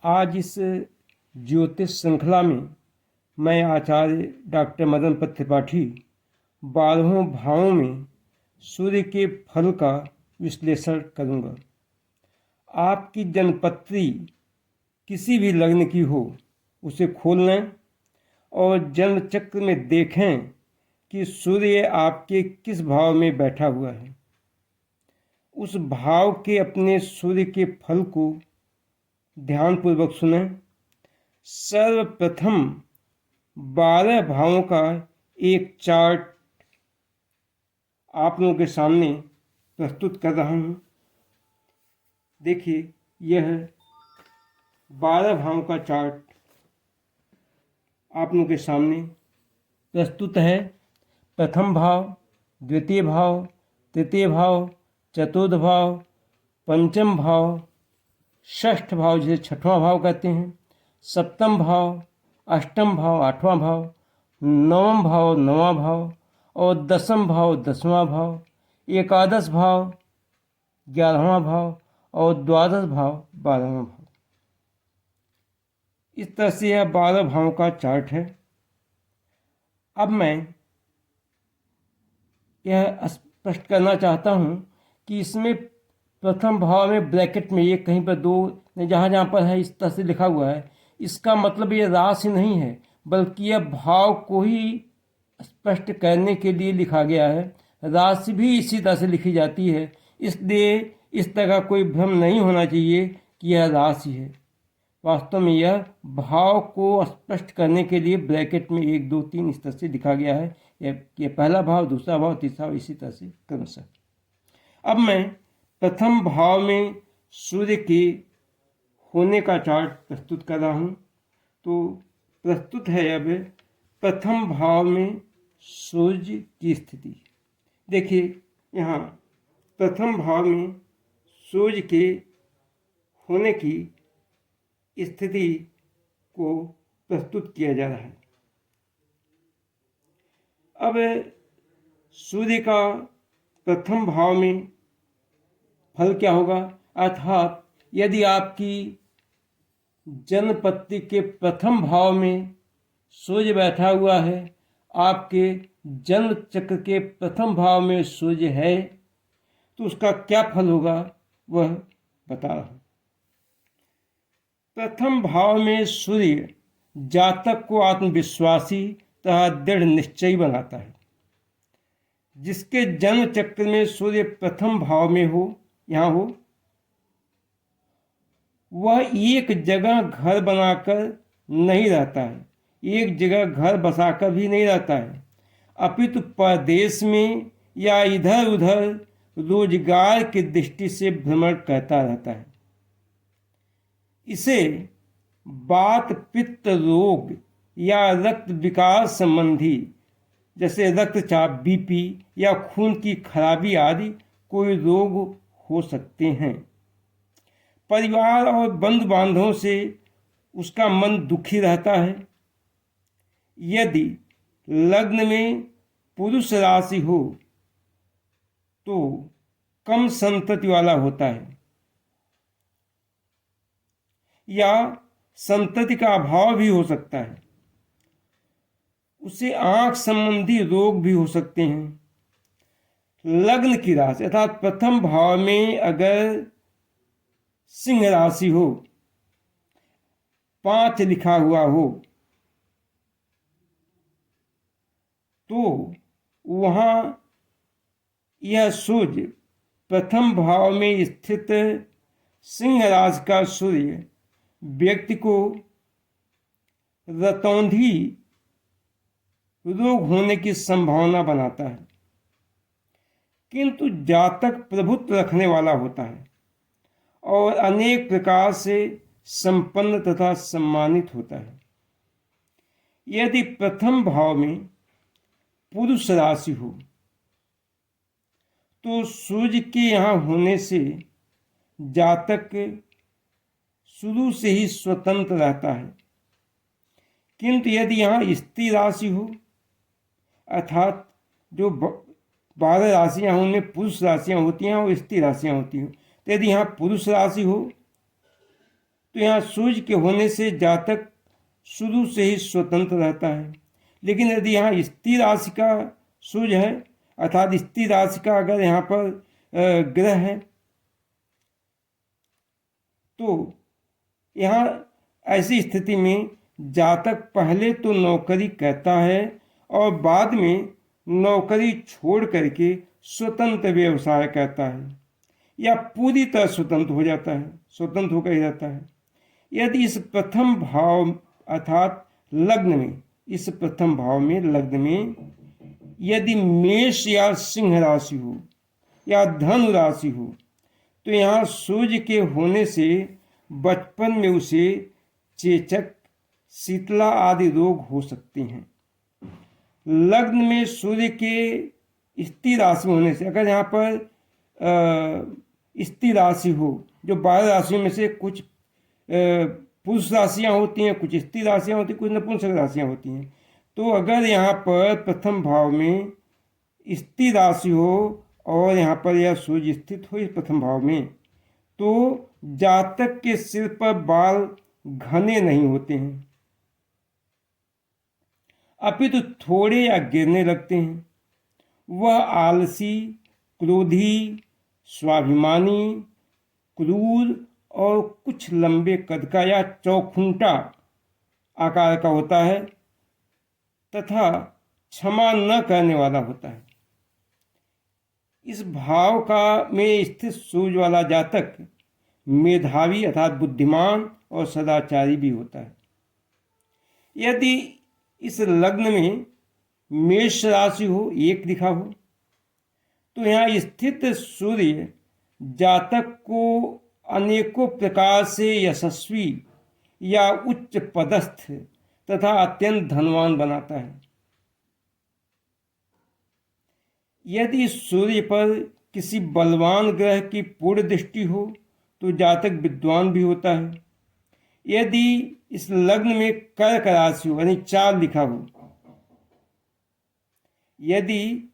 आज इस ज्योतिष श्रृंखला में मैं आचार्य डॉक्टर मदनपत त्रिपाठी 12वें भावों में सूर्य के फल का विश्लेषण करूंगा। आपकी जन्मपत्री किसी भी लग्न की हो उसे खोल लें और जन्म चक्र में देखें कि सूर्य आपके किस भाव में बैठा हुआ है। उस भाव के अपने सूर्य के फल को ध्यानपूर्वक सुनें। सर्वप्रथम 12 भावों का एक चार्ट आप लोगों के सामने प्रस्तुत कर रहा हूँ। देखिए, यह 12 भावों का चार्ट आप लोगों के सामने प्रस्तुत है। प्रथम भाव, द्वितीय भाव, तृतीय भाव, चतुर्थ भाव, पंचम भाव, षष्ठ भाव जिसे छठवां भाव कहते हैं, सप्तम भाव, अष्टम भाव आठवां भाव, नवम भाव नौवां भाव और दसम भाव 10वां भाव, एकादश भाव 11वां भाव और द्वादश भाव 12वां भाव। इस तरह से यह 12 भावों का चार्ट है। अब मैं यह स्पष्ट करना चाहता हूँ कि इसमें प्रथम भाव में ब्रैकेट में एक कहीं पर दो जहाँ पर है इस तरह से लिखा हुआ है, इसका मतलब ये राशि नहीं है, बल्कि यह भाव को ही स्पष्ट करने के लिए लिखा गया है। राशि भी इसी तरह से लिखी जाती है, इसलिए इस तरह का कोई भ्रम नहीं होना चाहिए कि यह राशि है। वास्तव में यह भाव को स्पष्ट करने के लिए ब्रैकेट में 1 2 3 इस तरह से लिखा गया है। यह पहला भाव, दूसरा भाव, तीसरा भाव, इसी तरह से क्रमशः। अब मैं प्रथम भाव में सूर्य के होने का चार्ट प्रस्तुत कर रहा हूँ। तो प्रस्तुत है अब प्रथम भाव में सूर्य की स्थिति। देखिए, यहाँ प्रथम भाव में सूर्य के होने की स्थिति को प्रस्तुत किया जा रहा है। अब सूर्य का प्रथम भाव में फल क्या होगा, अर्थात यदि आपकी जन्मपत्री के प्रथम भाव में सूर्य बैठा हुआ है, आपके जन्म चक्र के प्रथम भाव में सूर्य है, तो उसका क्या फल होगा वह बता रहा हूँ। प्रथम भाव में सूर्य जातक को आत्मविश्वासी तथा दृढ़ निश्चयी बनाता है। जिसके जन्म चक्र में सूर्य प्रथम भाव में हो, यहाँ हो, वह एक जगह घर बनाकर नहीं रहता है, एक जगह घर बसाकर भी नहीं रहता है, अपितु परदेश में या इधर उधर रोजगार की दृष्टि से भ्रमण करता रहता है। इसे वात पित्त रोग या रक्त विकार संबंधी जैसे रक्तचाप, बीपी या खून की खराबी आदि कोई रोग हो सकते हैं। परिवार और बंधु बांधवों से उसका मन दुखी रहता है। यदि लग्न में पुरुष राशि हो तो कम संतति वाला होता है या संतति का अभाव भी हो सकता है। उसे आंख संबंधी रोग भी हो सकते हैं। लग्न की राशि अर्थात प्रथम भाव में अगर सिंह राशि हो, 5 लिखा हुआ हो, तो वहां यह सूर्य प्रथम भाव में स्थित सिंह राशि का सूर्य व्यक्ति को रतौंधी रोग होने की संभावना बनाता है, किंतु जातक प्रभुत्व रखने वाला होता है और अनेक प्रकार से संपन्न तथा सम्मानित होता है। यदि प्रथम भाव में पुरुष राशि हो तो सूर्य के यहाँ होने से जातक शुरू से ही स्वतंत्र रहता है, किंतु यदि यहाँ स्त्री राशि हो अर्थात जो 12 राशियाँ हैं उनमें पुरुष राशियाँ होती हैं और स्त्री राशियाँ होती हैं, तो यदि यहाँ पुरुष राशि हो तो यहाँ सूर्य के होने से जातक शुरू से ही स्वतंत्र रहता है। लेकिन यदि यहाँ स्थिर राशि का सूर्य है, अर्थात स्थिर राशि का अगर यहाँ पर ग्रह है, तो यहाँ ऐसी स्थिति में जातक पहले तो नौकरी करता है और बाद में नौकरी छोड़ करके स्वतंत्र व्यवसाय करता है या पूरी तरह स्वतंत्र हो जाता है, स्वतंत्र होकर ही रहता है। यदि इस प्रथम भाव अर्थात लग्न में, इस प्रथम भाव में लग्न में यदि मेष या सिंह राशि हो या धनु राशि हो, तो यहाँ सूर्य के होने से बचपन में उसे चेचक, शीतला आदि रोग हो सकते हैं। लग्न में सूर्य के स्थिर राशि में होने से, अगर यहाँ पर स्थिर राशि हो, जो 12 राशियों में से कुछ पुरुष राशियाँ होती हैं, कुछ स्थिर राशियाँ होती हैं, कुछ नपुंसक राशियाँ होती हैं, तो अगर यहाँ पर प्रथम भाव में स्थिर राशि हो और यहाँ पर यह सूर्य स्थित हो इस प्रथम भाव में, तो जातक के सिर पर बाल घने नहीं होते हैं, अपितु थोड़े या गिरने लगते हैं। वह आलसी, क्रोधी, स्वाभिमानी, क्रूर और कुछ लंबे कद का या चौखुंटा आकार का होता है तथा क्षमा न करने वाला होता है। इस भाव का में स्थित सूर्य वाला जातक मेधावी अर्थात बुद्धिमान और सदाचारी भी होता है। यदि इस लग्न में मेष राशि हो, 1 लिखा हो, तो यहाँ स्थित सूर्य जातक को अनेकों प्रकार से यशस्वी या उच्च पदस्थ तथा अत्यंत धनवान बनाता है। यदि सूर्य पर किसी बलवान ग्रह की पूर्ण दृष्टि हो, तो जातक विद्वान भी होता है। यदि इस लग्न में कर्क राशि हो यानी 4 लिखा हो, यदि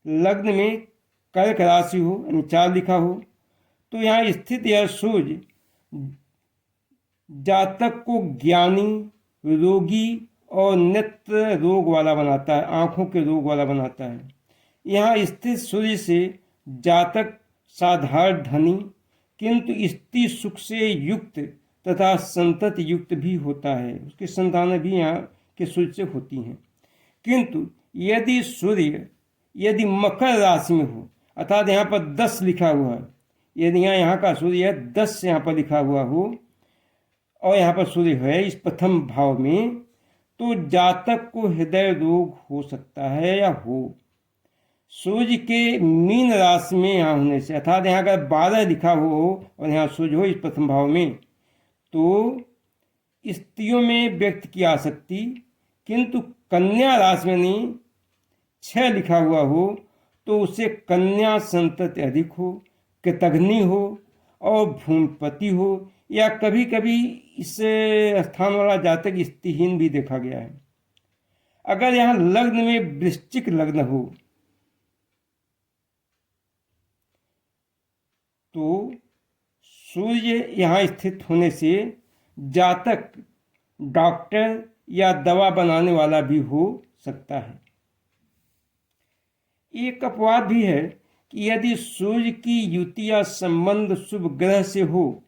लग्न में कर्क राशि हो यानी 4 लिखा हो, तो यहाँ स्थित यह सूर्य जातक को ज्ञानी, रोगी और नेत्र रोग वाला बनाता है, आंखों के रोग वाला बनाता है। यहाँ स्थित सूर्य से जातक साधारण धनी किंतु स्त्री सुख से युक्त तथा संतति युक्त भी होता है, उसकी संतानें भी यहाँ के सूर्य से होती हैं। किंतु यदि सूर्य यदि मकर राशि में हो, अर्थात यहाँ पर 10 लिखा हुआ है, यदि यहाँ का सूर्य 10 यहाँ पर लिखा हुआ हो और यहाँ पर सूर्य है इस प्रथम भाव में, तो जातक को हृदय रोग हो सकता है या हो। सूर्य के मीन राशि में यहाँ होने से, अर्थात यहाँ अगर 12 लिखा हो और यहाँ सूर्य हो इस प्रथम भाव में, तो स्त्रियों में व्यक्त की आसक्ति, किंतु कन्या राशि में नहीं 6 लिखा हुआ हो, तो उसे कन्या संतति अधिक हो, कृतघ्नि हो और भूमिपति हो, या कभी कभी इस स्थान वाला जातक स्त्रीहीन भी देखा गया है। अगर यहाँ लग्न में वृश्चिक लग्न हो, तो सूर्य यहाँ स्थित होने से जातक डॉक्टर या दवा बनाने वाला भी हो सकता है। एक अपवाद भी है कि यदि सूर्य की युति या संबंध शुभ ग्रह से हो,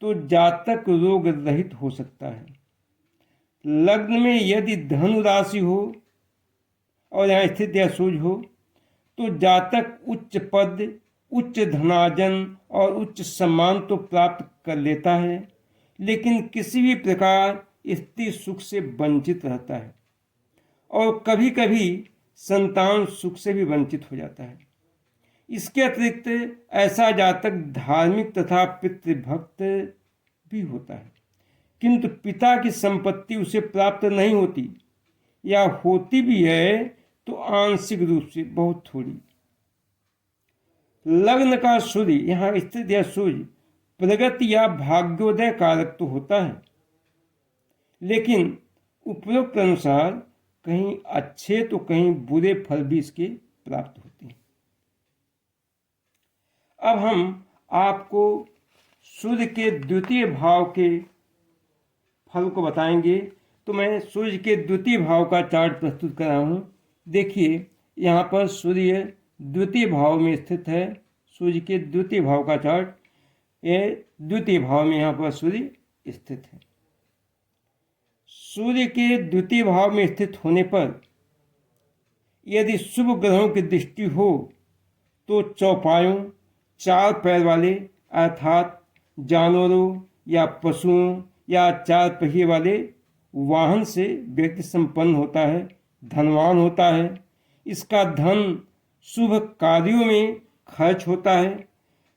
तो जातक रोग रहित हो सकता है। लग्न में यदि धनु राशि हो और यहाँ स्थित या सूर्य हो, तो जातक उच्च पद, उच्च धनार्जन और उच्च सम्मान तो प्राप्त कर लेता है, लेकिन किसी भी प्रकार स्त्री सुख से वंचित रहता है और कभी कभी संतान सुख से भी वंचित हो जाता है। इसके अतिरिक्त ऐसा जातक धार्मिक तथा पितृभक्त भी होता है, किंतु पिता की संपत्ति उसे प्राप्त नहीं होती, या होती भी है तो आंशिक रूप से, बहुत थोड़ी। लग्न का सूर्य यहाँ स्थित यह सूर्य प्रगति या भाग्योदय कारक तो होता है, लेकिन उपरोक्त अनुसार कहीं अच्छे तो कहीं बुरे फल भी इसके प्राप्त होते हैं। अब हम आपको सूर्य के द्वितीय भाव के फल को बताएंगे। तो मैं सूर्य के द्वितीय भाव का चार्ट प्रस्तुत कर रहा हूँ। देखिए यहाँ पर सूर्य द्वितीय भाव में स्थित है। सूर्य के द्वितीय भाव का चार्ट, ये द्वितीय भाव में यहाँ पर सूर्य स्थित है। सूर्य के द्वितीय भाव में स्थित होने पर यदि शुभ ग्रहों की दृष्टि हो तो चौपायों, चार पैर वाले अर्थात जानवरों या पशुओं या चार पहिए वाले वाहन से व्यक्ति संपन्न होता है, धनवान होता है। इसका धन शुभ कार्यों में खर्च होता है।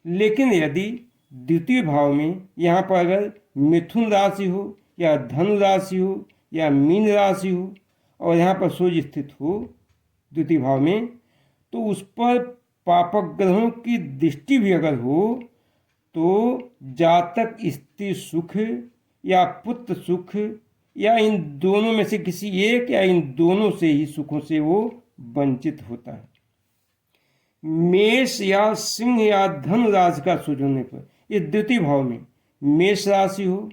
लेकिन यदि द्वितीय भाव में यहाँ पर अगर मिथुन राशि हो या धनु राशि हो या मीन राशि हो और यहाँ पर सूर्य स्थित हो द्वितीय भाव में, तो उस पर पापक ग्रहों की दृष्टि भी अगर हो तो जातक स्त्री सुख या पुत्र सुख या इन दोनों में से किसी एक या इन दोनों से ही सुखों से वो वंचित होता है। मेष या सिंह या धनु राशि का सूर्य होने पर, इस द्वितीय भाव में मेष राशि हो,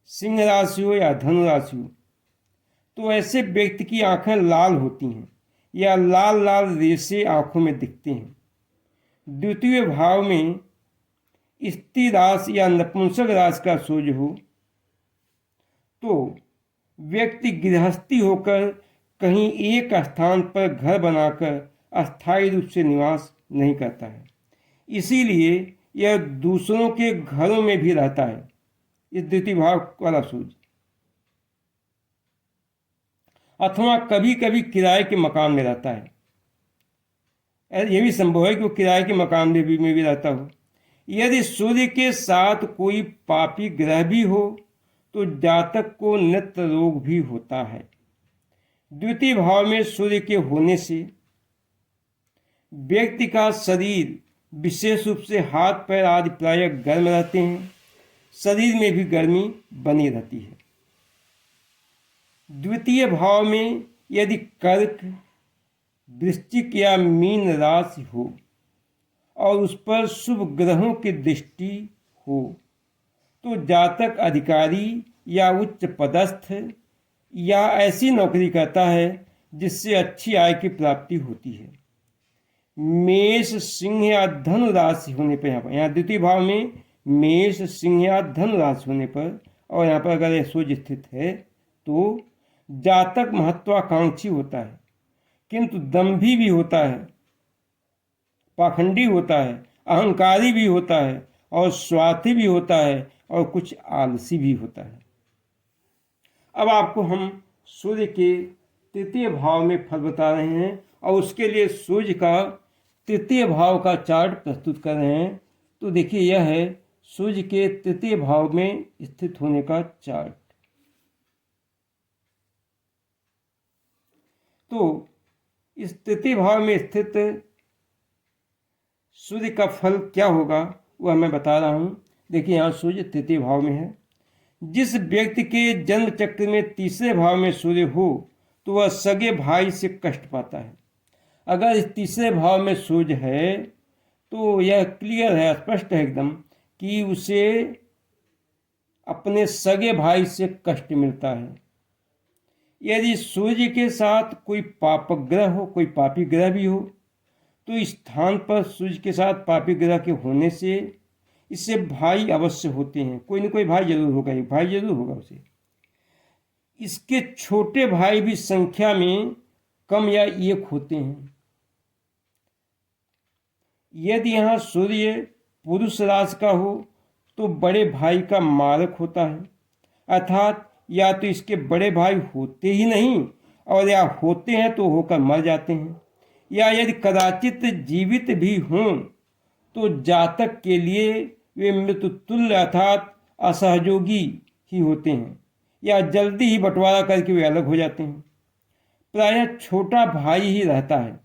सिंह राशि हो या धनु राशि हो, तो ऐसे व्यक्ति की आंखें लाल होती हैं या लाल लाल रेशे आंखों में दिखते हैं। द्वितीय भाव में स्त्री राशि या नपुंसक राशि का सूर्य हो तो व्यक्ति गृहस्थी होकर कहीं एक स्थान पर घर बनाकर अस्थायी रूप से निवास नहीं करता है, इसीलिए यह दूसरों के घरों में भी रहता है। इस द्वितीय भाव वाला सूर्य अथवा कभी कभी किराए के मकान में रहता है। यह भी संभव है कि वो किराए के मकान में भी रहता हो। यदि सूर्य के साथ कोई पापी ग्रह भी हो तो जातक को नेत्र रोग भी होता है। द्वितीय भाव में सूर्य के होने से व्यक्ति का शरीर विशेष रूप से हाथ पैर आदि प्रायः गर्म रहते हैं, शरीर में भी गर्मी बनी रहती है। द्वितीय भाव में यदि कर्क, वृश्चिक या मीन राशि हो और उस पर शुभ ग्रहों की दृष्टि हो तो जातक अधिकारी या उच्च पदस्थ या ऐसी नौकरी करता है जिससे अच्छी आय की प्राप्ति होती है। मेष, सिंह या धनु राशि होने पर, यहाँ द्वितीय भाव में मेष, सिंह या धनु राशि होने पर और यहाँ पर अगर यह सूर्य स्थित है तो जातक महत्वाकांक्षी होता है, किंतु दंभी भी होता है, पाखंडी होता है, अहंकारी भी होता है और स्वार्थी भी होता है और कुछ आलसी भी होता है। अब आपको हम सूर्य के तृतीय भाव में फल बता रहे हैं और उसके लिए सूर्य का तृतीय भाव का चार्ट प्रस्तुत कर रहे हैं। तो देखिए यह है सूर्य के तृतीय भाव में स्थित होने का चार्ट। तो इस तृतीय भाव में स्थित सूर्य का फल क्या होगा वह मैं बता रहा हूँ। देखिए यहाँ सूर्य तृतीय भाव में है। जिस व्यक्ति के जन्म चक्र में तीसरे भाव में सूर्य हो तो वह सगे भाई से कष्ट पाता है। अगर इस तीसरे भाव में सूर्य है तो यह क्लियर है, स्पष्ट है एकदम कि उसे अपने सगे भाई से कष्ट मिलता है। यदि सूर्य के साथ कोई पापक ग्रह हो, कोई पापी ग्रह भी हो, तो इस स्थान पर सूर्य के साथ पापी ग्रह के होने से इससे भाई अवश्य होते हैं, कोई न कोई भाई जरूर होगा, एक भाई जरूर होगा उसे। इसके छोटे भाई भी संख्या में कम या एक होते हैं। यदि यहाँ सूर्य पुरुष राशि का हो तो बड़े भाई का मारक होता है, अर्थात या तो इसके बड़े भाई होते ही नहीं और या होते हैं तो होकर मर जाते हैं, या यदि कदाचित जीवित भी हों तो जातक के लिए वे मृत्युतुल्य अर्थात असहयोगी ही होते हैं या जल्दी ही बंटवारा करके वे अलग हो जाते हैं। प्रायः छोटा भाई ही रहता है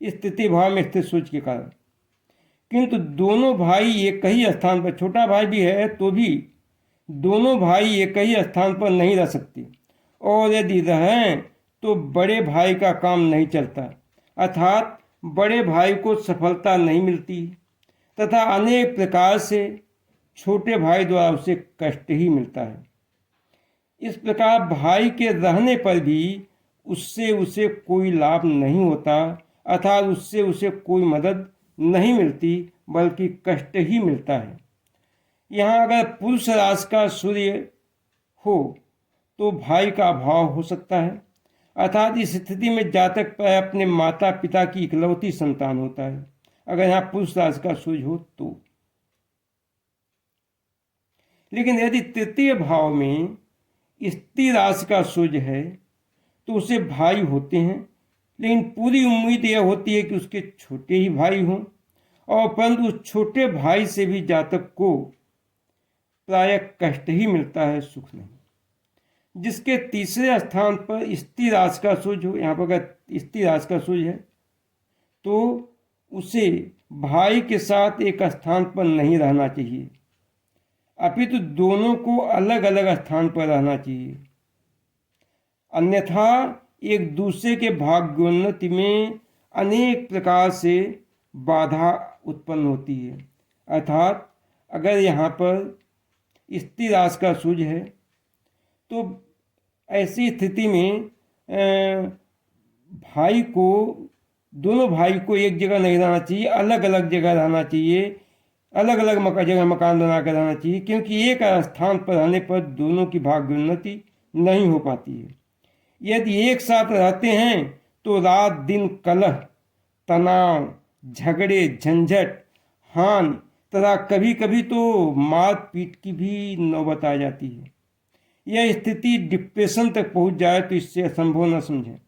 इस तृतीय भाव में स्थित सूर्य के कारण, किंतु दोनों भाई एक ही स्थान पर, छोटा भाई भी है तो भी दोनों भाई एक ही स्थान पर नहीं रह सकते, और यदि रहें तो बड़े भाई का काम नहीं चलता, अर्थात बड़े भाई को सफलता नहीं मिलती। तथा अनेक प्रकार से छोटे भाई द्वारा उसे कष्ट ही मिलता है। इस प्रकार भाई के रहने पर भी उससे उसे कोई लाभ नहीं होता, अर्थात उससे उसे कोई मदद नहीं मिलती, बल्कि कष्ट ही मिलता है। यहाँ अगर पुरुष राशि का सूर्य हो तो भाई का अभाव हो सकता है, अर्थात इस स्थिति में जातक पर अपने माता पिता की इकलौती संतान होता है, अगर यहाँ पुरुष राशि का सूर्य हो तो। लेकिन यदि तृतीय भाव में स्त्री राशि का सूर्य है तो उसे भाई होते हैं, लेकिन पूरी उम्मीद यह होती है कि उसके छोटे ही भाई हों, और परंतु उस छोटे भाई से भी जातक को प्रायः कष्ट ही मिलता है, सुख नहीं। जिसके तीसरे स्थान पर स्त्री राशि का सूर्य हो, यहाँ पर अगर स्त्री राशि का सूर्य है तो उसे भाई के साथ एक स्थान पर नहीं रहना चाहिए, अपितु दोनों को अलग अलग स्थान पर रहना चाहिए, अन्यथा एक दूसरे के भाग्योन्नति में अनेक प्रकार से बाधा उत्पन्न होती है। अर्थात अगर यहाँ पर स्त्री राशि का सूर्य है तो ऐसी स्थिति में दोनों भाई को एक जगह नहीं रहना चाहिए, अलग अलग जगह रहना चाहिए, अलग अलग जगह मकान बना कर रहना चाहिए, क्योंकि एक स्थान पर रहने पर दोनों की भाग्योन्नति नहीं हो पाती है। यदि एक साथ रहते हैं तो रात दिन कलह, तनाव, झगड़े, झंझट, हानि तथा कभी कभी तो मार पीट की भी नौबत आ जाती है। यह स्थिति डिप्रेशन तक पहुंच जाए तो इससे असंभव न समझें।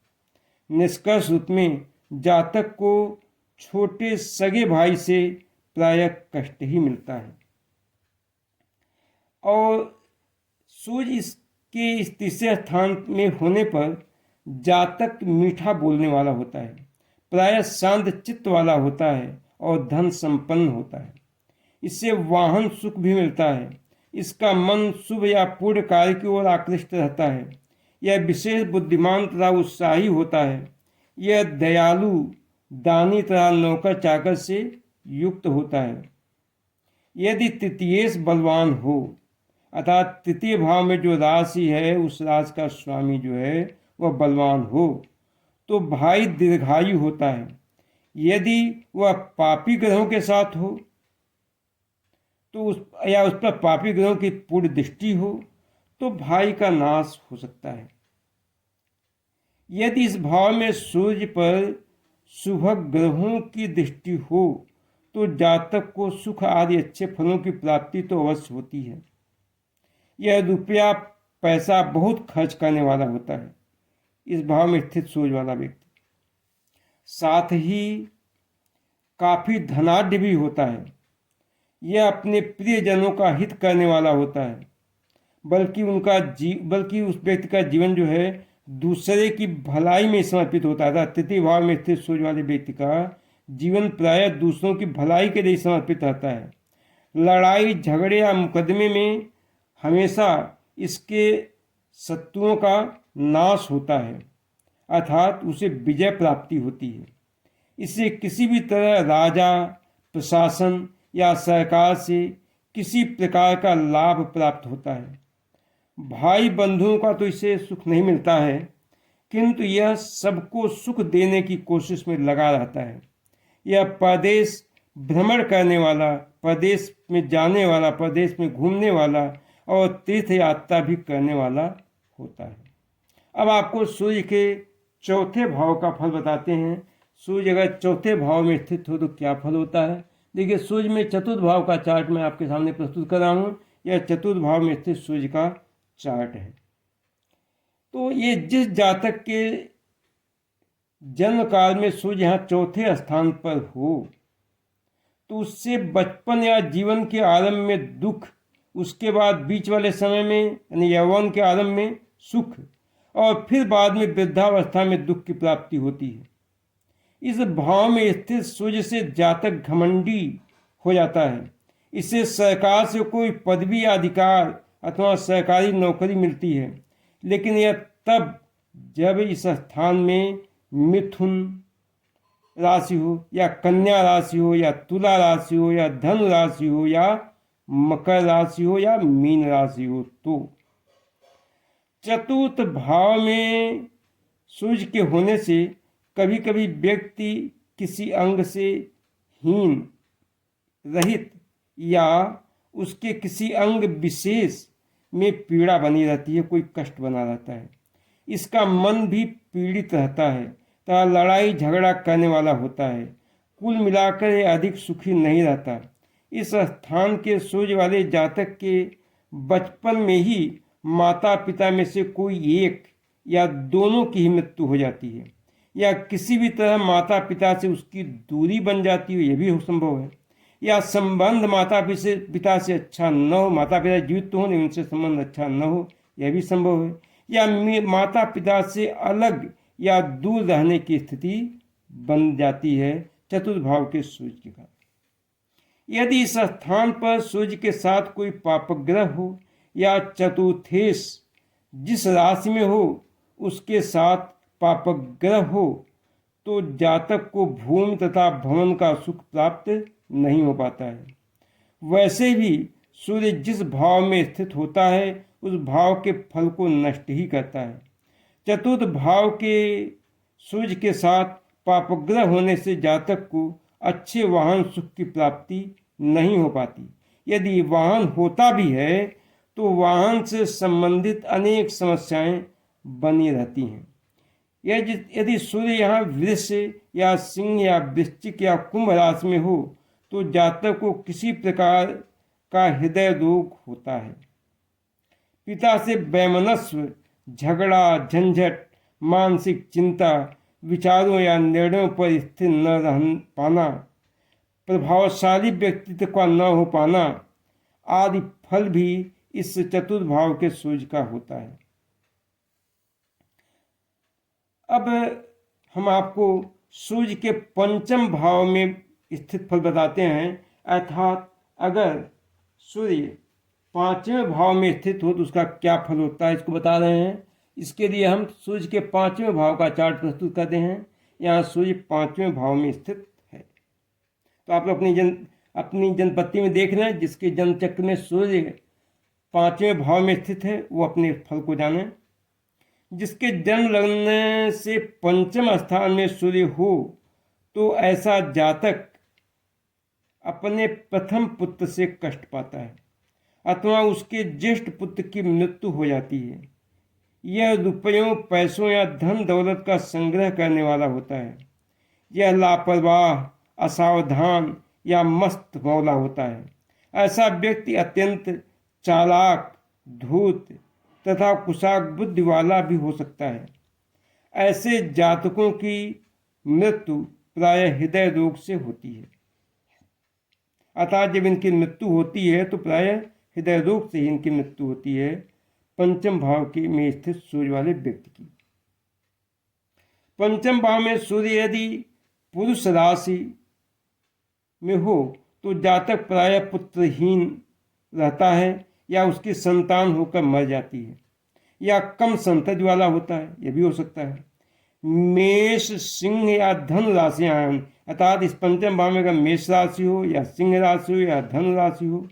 निष्कर्ष रूप में जातक को छोटे सगे भाई से प्रायः कष्ट ही मिलता है, और सूर्य इसके इस तीसरे स्थान में होने पर जातक मीठा बोलने वाला होता है, प्रायः शांत चित्त वाला होता है और धन संपन्न होता है। इससे वाहन सुख भी मिलता है। इसका मन शुभ या पूर्ण कार्य की ओर आकृष्ट रहता है। यह विशेष बुद्धिमान तथा उत्साही होता है। यह दयालु, दानी तथा नौकर चाकर से युक्त होता है। यदि तृतीयेश बलवान हो, अर्थात तृतीय भाव में जो राशि है उस राशि का स्वामी जो है वह बलवान हो, तो भाई दीर्घायु होता है। यदि वह पापी ग्रहों के साथ हो तो उस पर पापी ग्रहों की पूर्ण दृष्टि हो तो भाई का नाश हो सकता है। यदि इस भाव में सूर्य पर शुभ ग्रहों की दृष्टि हो तो जातक को सुख आदि अच्छे फलों की प्राप्ति तो अवश्य होती है। यह रुपया पैसा बहुत खर्च करने वाला होता है, इस भाव में स्थित सूर्य वाला व्यक्ति। साथ ही काफी धनाढ्य भी होता है। यह अपने प्रियजनों का हित करने वाला होता है, बल्कि उस व्यक्ति का जीवन जो है दूसरे की भलाई में समर्पित होता है। तृतीय भाव में स्थित सूर्य वाले व्यक्ति का जीवन प्रायः दूसरों की भलाई के लिए समर्पित रहता है। लड़ाई झगड़े या मुकदमे में हमेशा इसके शत्रुओं का नाश होता है, अर्थात उसे विजय प्राप्ति होती है। इससे किसी भी तरह राजा, प्रशासन या सरकार से किसी प्रकार का लाभ प्राप्त होता है। भाई बंधुओं का तो इससे सुख नहीं मिलता है, किंतु यह सबको सुख देने की कोशिश में लगा रहता है। यह परदेश भ्रमण करने वाला, परदेश में जाने वाला, परदेश में घूमने वाला और तीर्थ यात्रा भी करने वाला होता है। अब आपको सूर्य के चौथे भाव का फल बताते हैं। सूर्य अगर चौथे भाव में स्थित हो तो क्या फल होता है। देखिए, सूर्य में चतुर्थ भाव का चार्ट मैं आपके सामने प्रस्तुत कर रहा हूँ। यह चतुर्थ भाव में स्थित सूर्य का चार्ट है। तो ये जिस जातक के जन्म काल में सूर्य यहाँ चौथे स्थान पर हो तो उससे बचपन या जीवन के आरंभ में दुख, उसके बाद बीच वाले समय में यानी यौवन के आरंभ में सुख, और फिर बाद में वृद्धावस्था में दुख की प्राप्ति होती है। इस भाव में स्थित सूर्य से जातक घमंडी हो जाता है। इससे सरकार से कोई पदवी या अधिकार अथवा सरकारी नौकरी मिलती है, लेकिन यह तब जब इस स्थान में मिथुन, राशि हो, या कन्या राशि हो, या तुला राशि हो, या धनु राशि हो, या मकर राशि हो, या मीन राशि हो, तो चतुर्थ भाव में सूर्य के होने से कभी कभी व्यक्ति किसी अंग से हीन, रहित या उसके किसी अंग विशेष में पीड़ा बनी रहती है, कोई कष्ट बना रहता है। इसका मन भी पीड़ित रहता है तथा लड़ाई झगड़ा करने वाला होता है। कुल मिलाकर यह अधिक सुखी नहीं रहता। इस स्थान के सूर्य वाले जातक के बचपन में ही माता पिता में से कोई एक या दोनों की ही मृत्यु हो जाती है, या किसी भी तरह माता पिता से उसकी दूरी बन जाती है, यह भी संभव है। या संबंध माता पिता से अच्छा न हो, माता पिता जीवित तो हो नहीं, उनसे संबंध अच्छा न हो, यह भी संभव है। या माता पिता से अलग या दूर रहने की स्थिति बन जाती है चतुर्थ भाव के सूर्य के कारण। यदि इस स्थान पर सूर्य के साथ कोई पापग्रह हो या चतुर्थेश जिस राशि में हो उसके साथ पापग्रह हो, तो जातक को भूमि तथा भवन का सुख प्राप्त नहीं हो पाता है। वैसे भी सूर्य जिस भाव में स्थित होता है उस भाव के फल को नष्ट ही करता है। चतुर्थ भाव के सूर्य के साथ पापग्रह होने से जातक को अच्छे वाहन सुख की प्राप्ति नहीं हो पाती। यदि वाहन होता भी है तो वाहन से संबंधित अनेक समस्याएं बनी रहती हैं। यदि सूर्य यहाँ वृष या सिंह या वृश्चिक या कुंभ राशि में हो तो जातक को किसी प्रकार का हृदय रोग होता है। पिता से वैमनस्य, झगड़ा, झंझट, मानसिक चिंता, विचारों या निर्णयों पर स्थिर न रह पाना, प्रभावशाली व्यक्तित्व का न हो पाना आदि फल भी इस चतुर्थ भाव के सूर्य का होता है। अब हम आपको सूर्य के पंचम भाव में स्थित फल बताते हैं। अर्थात अगर सूर्य पांचवें भाव में स्थित हो तो उसका क्या फल होता है, इसको बता रहे हैं। इसके लिए हम सूर्य के पांचवें भाव का चार्ट प्रस्तुत करते हैं। यहाँ सूर्य पांचवें भाव में स्थित है, तो आप लोग अपनी जनपत्ति में देख रहे हैं जिसके जन्म चक्र में सूर्य पांचवें भाव में स्थित है वो अपने फल को जाने। जिसके जन्म लगने से पंचम स्थान में सूर्य हो तो ऐसा जातक अपने प्रथम पुत्र से कष्ट पाता है अथवा उसके ज्येष्ठ पुत्र की मृत्यु हो जाती है। यह रुपयों, पैसों या धन दौलत का संग्रह करने वाला होता है। यह लापरवाह, असावधान या मस्त मौला होता है। ऐसा व्यक्ति अत्यंत चालाक, धूर्त तथा कुशाग्र बुद्धि वाला भी हो सकता है। ऐसे जातकों की मृत्यु प्रायः हृदय रोग से होती है। अतः जब इनकी मृत्यु होती है तो प्रायः हृदय रोग से ही इनकी मृत्यु होती है, पंचम भाव की में स्थित सूर्य वाले व्यक्ति की। पंचम भाव में सूर्य यदि पुरुष राशि में हो तो जातक प्रायः पुत्रहीन रहता है या उसकी संतान होकर मर जाती है, या कम संतति वाला होता है, यह भी हो सकता है। मेष, सिंह या धनु राशियां हैं, अर्थात इस पंचम भाव में अगर मेष राशि हो या सिंह राशि हो या धनु राशि हो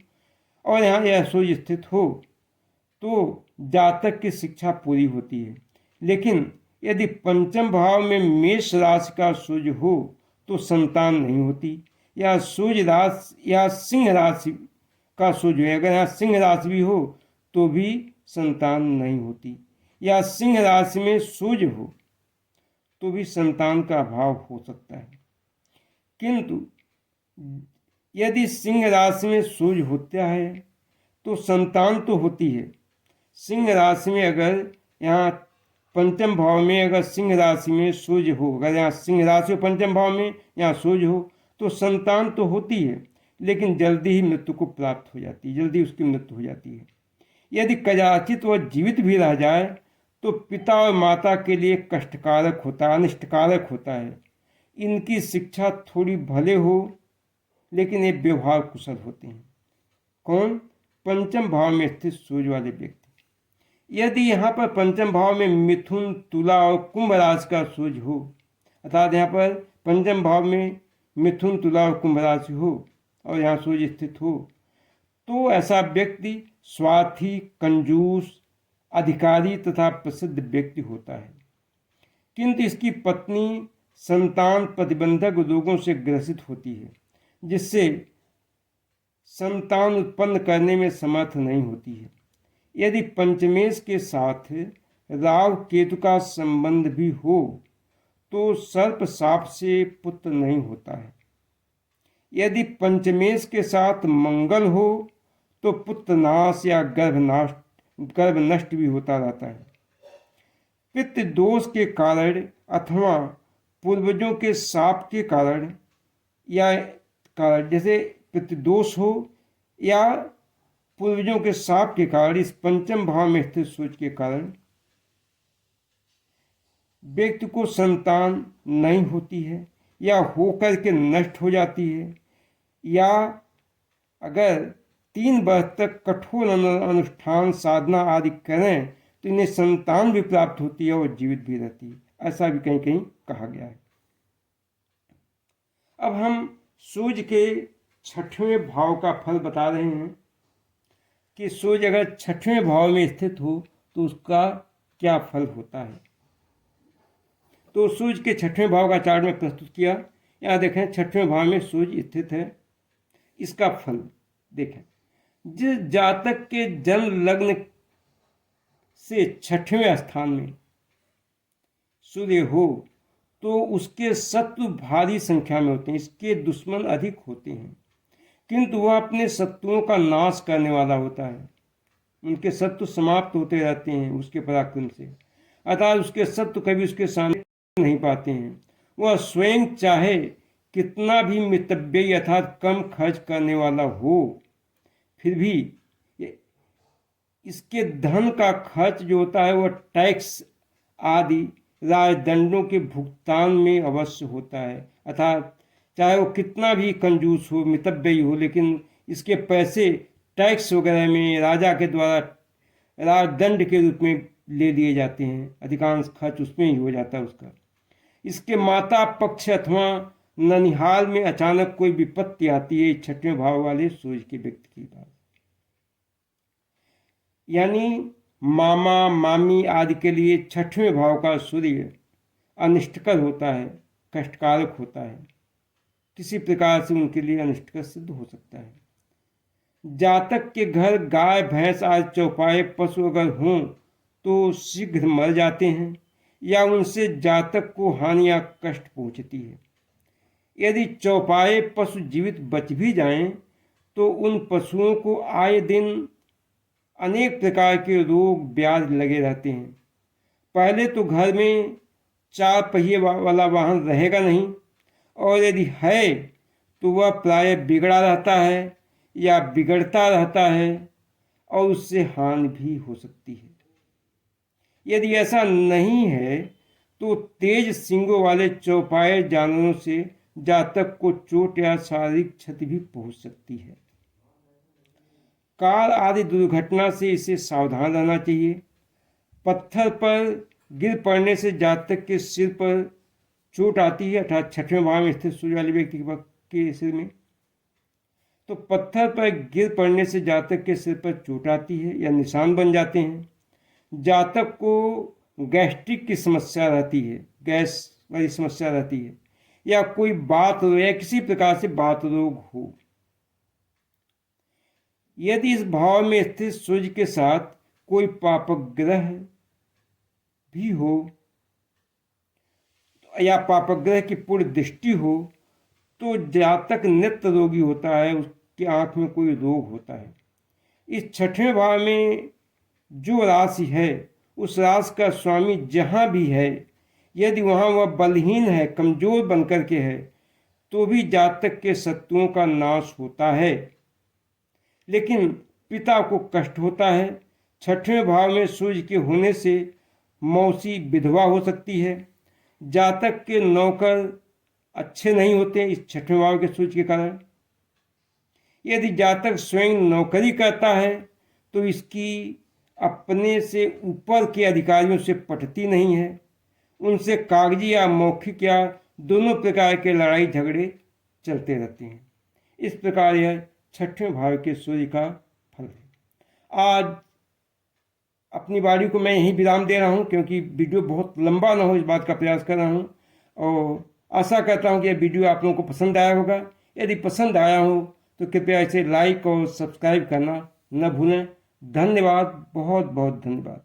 और यहाँ यह सूर्य स्थित हो तो जातक की शिक्षा पूरी होती है। लेकिन यदि पंचम भाव में मेष राशि का सूर्य हो तो संतान नहीं होती, या सूर्य राशि या सिंह राशि का सूर्य है, अगर यहाँ सिंह राशि भी हो तो भी संतान नहीं होती, या सिंह राशि में सूर्य हो तो भी संतान का अभाव हो सकता है। किंतु यदि सिंह राशि में सूर्य होता है तो संतान तो होती है। सिंह राशि में अगर यहाँ पंचम भाव में अगर सिंह राशि में सूर्य हो, अगर यहाँ सिंह राशि पंचम भाव में यहाँ सूर्य हो तो संतान तो होती है, लेकिन जल्दी ही मृत्यु को प्राप्त हो जाती है, जल्दी उसकी मृत्यु हो जाती है। यदि कदाचित वह जीवित भी रह जाए तो पिता और माता के लिए कष्टकारक होता है, अनिष्टकारक होता है। इनकी शिक्षा थोड़ी भले हो लेकिन ये व्यवहार कुशल होते हैं। कौन? पंचम भाव में स्थित सूर्य वाले व्यक्ति। यदि यहाँ पर पंचम भाव में मिथुन, तुला और कुंभ राशि का सूर्य हो, अर्थात यहाँ पर पंचम भाव में मिथुन, तुला और कुंभ राशि हो और यहाँ सूर्य स्थित हो तो ऐसा व्यक्ति स्वार्थी, कंजूस, अधिकारी तथा प्रसिद्ध व्यक्ति होता है। किंतु इसकी पत्नी संतान प्रतिबंधक रोगों से ग्रसित होती है, जिससे संतान उत्पन्न करने में समर्थ नहीं होती है। यदि पंचमेश के साथ राहु केतु का संबंध भी हो तो सर्प साप से पुत्र नहीं होता है। यदि पंचमेश के साथ मंगल हो तो पुत्र नाश या गर्भ नष्ट भी होता रहता है। पित्त दोष के कारण अथवा पूर्वजों के शाप के कारण या जैसे पित्त दोष हो या पूर्वजों के शाप के कारण इस पंचम भाव में स्थित सूर्य के कारण व्यक्ति को संतान नहीं होती है या होकर के नष्ट हो जाती है, या अगर 3 वर्ष तक कठोर अनुष्ठान साधना आदि करें तो इन्हें संतान भी प्राप्त होती है और जीवित भी रहती है, ऐसा भी कहीं कहीं कहा गया है। अब हम सूर्य के 6वें भाव का फल बता रहे हैं कि सूर्य अगर 6वें भाव में स्थित हो तो उसका क्या फल होता है। तो सूर्य के 6वें भाव का चार्ट में प्रस्तुत किया। यहाँ देखें 6वें भाव में सूर्य स्थित है, इसका फल देखें। जिस जातक के जन्म लग्न से 6वें स्थान में सूर्य हो तो उसके शत्रु भारी संख्या में होते हैं, इसके दुश्मन अधिक होते हैं, किंतु वह अपने शत्रुओं का नाश करने वाला होता है। उनके शत्रु समाप्त होते रहते हैं उसके पराक्रम से, अर्थात उसके शत्रु कभी उसके सामने नहीं पाते हैं। वह स्वयं चाहे कितना भी मितव्ययी अर्थात कम खर्च करने वाला हो, फिर भी इसके धन का खर्च जो होता है वह टैक्स आदि राजदंडों के भुगतान में अवश्य होता है। अर्थात चाहे वो कितना भी कंजूस हो, मितव्ययी हो, लेकिन इसके पैसे टैक्स वगैरह में राजा के द्वारा राजदंड के रूप में ले लिए जाते हैं, अधिकांश खर्च उसमें ही हो जाता है उसका। इसके माता पक्ष अथवा ननिहाल में अचानक कोई विपत्ति आती है 6वें भाव वाले सूर्य के व्यक्ति की बात, यानी मामा मामी आदि के लिए 6वें भाव का सूर्य अनिष्टकर होता है, कष्टकारक होता है, किसी प्रकार से उनके लिए अनिष्टकर सिद्ध हो सकता है। जातक के घर गाय भैंस आदि चौपाए पशु अगर हों तो शीघ्र मर जाते हैं या उनसे जातक को हानि या कष्ट पहुंचती है। यदि चौपाए पशु जीवित बच भी जाएं तो उन पशुओं को आए दिन अनेक प्रकार के रोग व्याधि लगे रहते हैं। पहले तो घर में 4 पहिए वाला वाहन रहेगा नहीं, और यदि है तो वह प्राय बिगड़ा रहता है या बिगड़ता रहता है और उससे हानि भी हो सकती है। यदि ऐसा नहीं है तो तेज सींगों वाले चौपाए जानवरों से जातक को चोट या शारीरिक क्षति भी पहुंच सकती है। कार आदि दुर्घटना से इसे सावधान रहना चाहिए। पत्थर पर गिर पड़ने से जातक के सिर पर चोट आती है, अर्थात 6वें भाव में स्थित सूर्य वाले व्यक्ति के सिर में, तो पत्थर पर गिर पड़ने से जातक के सिर पर चोट आती है या निशान बन जाते हैं। जातक को गैस्ट्रिक की समस्या रहती है, गैस वाली समस्या रहती है, या कोई बात या किसी प्रकार से बात रोग हो। यदि इस भाव में स्थित सूर्य के साथ कोई पापक ग्रह भी हो या पापक ग्रह की पूर्ण दृष्टि हो तो जातक नेत्र रोगी होता है, उसकी आंख में कोई रोग होता है। इस 6वें भाव में जो राशि है उस राशि का स्वामी जहाँ भी है, यदि वहाँ वह बलहीन है, कमजोर बनकर के है, तो भी जातक के शत्रुओं का नाश होता है, लेकिन पिता को कष्ट होता है। 6वें भाव में सूर्य के होने से मौसी विधवा हो सकती है। जातक के नौकर अच्छे नहीं होते इस 6वें भाव के सूर्य के कारण। यदि जातक स्वयं नौकरी करता है तो इसकी अपने से ऊपर के अधिकारियों से पटती नहीं है, उनसे कागजी या मौखिक या दोनों प्रकार के लड़ाई झगड़े चलते रहते हैं। इस प्रकार यह छठवें भाव के सूर्य का फल है। आज अपनी वाणी को मैं यहीं विराम दे रहा हूँ, क्योंकि वीडियो बहुत लंबा ना हो इस बात का प्रयास कर रहा हूँ, और आशा करता हूँ कि यह वीडियो आप लोगों को पसंद आया होगा। यदि पसंद आया हो तो कृपया इसे लाइक और सब्सक्राइब करना न भूलें। धन्यवाद, बहुत बहुत धन्यवाद।